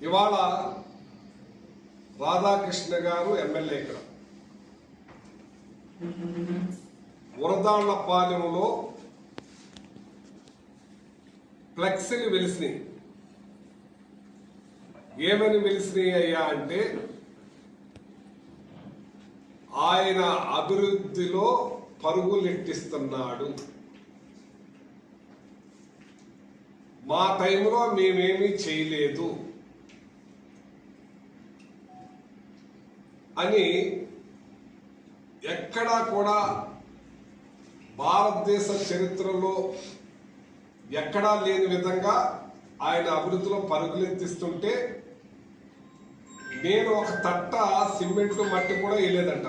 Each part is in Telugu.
ఇవాళ రాధాకృష్ణ గారు ఎమ్మెల్యే ఇక్కడ వరదాళ్లపాలెంలో ఫ్లెక్సీలు వెలిసినాయి. ఏమని వెలిసినాయి అయ్యా అంటే ఆయన అభివృద్ధిలో పరుగులెట్టిస్తున్నాడు, మా టైంలో మేమేమీ చేయలేదు అని ఎక్కడా కూడా భారతదేశ చరిత్రలో ఎక్కడా లేని విధంగా ఆయన అభివృద్ధిలో పరుగులెత్తిస్తుంటే నేను ఒక తట్ట సిమెంట్ మట్టి కూడా వేయలేదంట.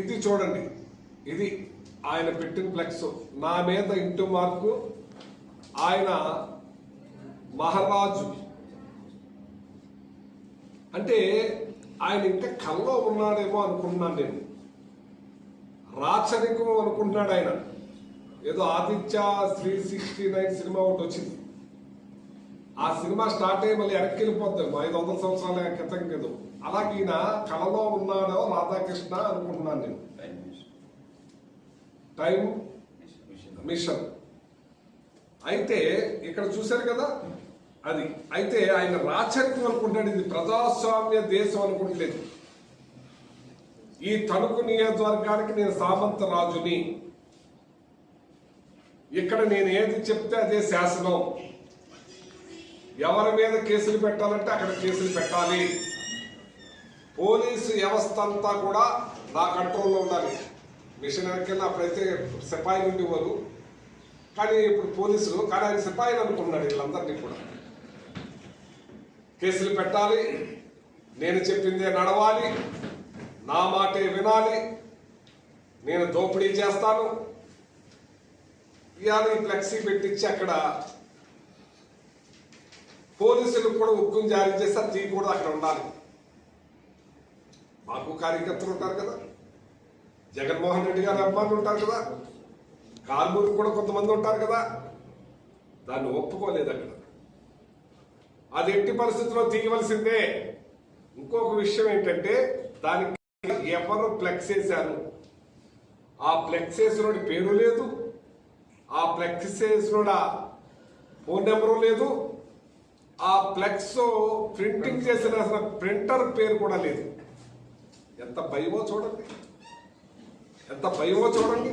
ఇది చూడండి, ఇది ఆయన పెట్టిన ఫ్లెక్స్. నా మీద ఇంటూ మార్కు. ఆయన మహారాజు అంటే ఆయన ఇంకా కల్లో ఉన్నాడేమో అనుకుంటున్నాను నేను. రాచరికం అనుకుంటున్నాడు ఆయన. ఏదో ఆదిత్య 369 సినిమా ఒకటి వచ్చింది. ఆ సినిమా స్టార్ట్ అయ్యి మళ్ళీ వెనక్కి వెళ్ళిపోద్దాం 500 సంవత్సరాల క్రితం కదా. అలాగే ఈయన కళలో ఉన్నాడో రాధాకృష్ణ అనుకుంటున్నాను నేను. టైం మిషన్ అయితే ఇక్కడ చూశారు కదా, అది అయితే ఆయన రాచరికం అనుకుంటాడు. ఇది ప్రజాస్వామ్య దేశం అనుకుంటలేదు. ఈ తణుకు నియోజకవర్గానికి నేను సామంత రాజుని, ఇక్కడ నేను ఏది చెప్తే అదే శాసనం. ఎవరి మీద కేసులు పెట్టాలంటే అక్కడ కేసులు పెట్టాలి. పోలీసు వ్యవస్థ అంతా కూడా నా కంట్రోల్లో ఉండాలి. మిషన్ వెనకెళ్ళి అప్పుడైతే సిపాయిలు ఉండేవారు, కానీ ఇప్పుడు పోలీసులు. కానీ ఆయన సిపాయిలు అనుకున్నాడు వీళ్ళందరినీ కూడా. కేసులు పెట్టాలి, నేను చెప్పిందే నడవాలి, నా మాటే వినాలి, నేను దోపిడీ చేస్తాను. ఇవాళ ఈ ఫ్లెక్సీ పెట్టించి అక్కడ పోలీసులకు కూడా హుక్కుం జారీ చేస్తే తీ కూడా అక్కడ ఉండాలి. మాకు కార్యకర్తలు ఉంటారు కదా, జగన్మోహన్ రెడ్డి గారు అభిమానులు ఉంటారు కదా, కాల్మూరికి కూడా కొంతమంది ఉంటారు కదా. దాన్ని ఒప్పుకోలేదు అక్కడ. అది ఎట్టి పరిస్థితుల్లో తీయవలసిందే. ఇంకొక విషయం ఏంటంటే దానికి ఎవరు ఫ్లెక్స్ వేశారు, ఆ ఫ్లెక్స్ వేసినోడి పేరు లేదు, ఆ ఫ్లెక్స్ వేసినోడ ఫోన్ నెంబరు లేదు, ఆ ఫ్లెక్స్ ప్రింటింగ్ చేసిన ప్రింటర్ పేరు కూడా లేదు. ఎంత భయమో చూడండి, ఎంత భయమో చూడండి.